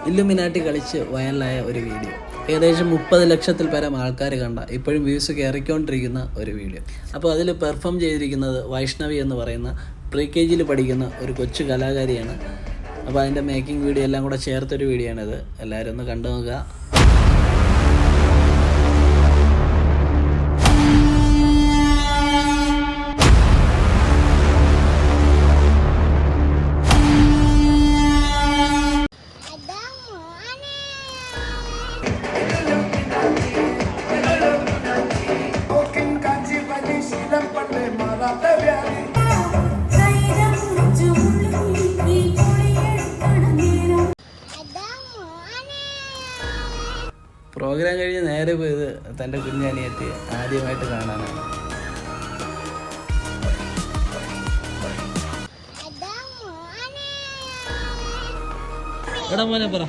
ഇല്ലുമിനാട്ടി കളിച്ച് വൈറലായ ഒരു വീഡിയോ, ഏകദേശം 30 ലക്ഷത്തിൽ പരം ആൾക്കാർ കണ്ട, ഇപ്പോഴും വ്യൂസ് കയറിക്കൊണ്ടിരിക്കുന്ന ഒരു വീഡിയോ. അപ്പോൾ അതിൽ പെർഫോം ചെയ്തിരിക്കുന്നത് വൈഷ്ണവി എന്ന് പറയുന്ന പ്രീ-KG പഠിക്കുന്ന ഒരു കൊച്ചു കലാകാരിയാണ്. അപ്പോൾ അതിൻ്റെ മേക്കിംഗ് വീഡിയോ എല്ലാം കൂടെ ചേർത്തൊരു വീഡിയോ ആണിത്. എല്ലാവരും ഒന്ന് കണ്ടു നോക്കുക. പ്രോഗ്രാം കഴിഞ്ഞ് നേരെ പോയത് തൻ്റെ കുഞ്ഞനിയത്തി ആദ്യമായിട്ട് കാണാനാണ്. എടാ മോനെ പറ.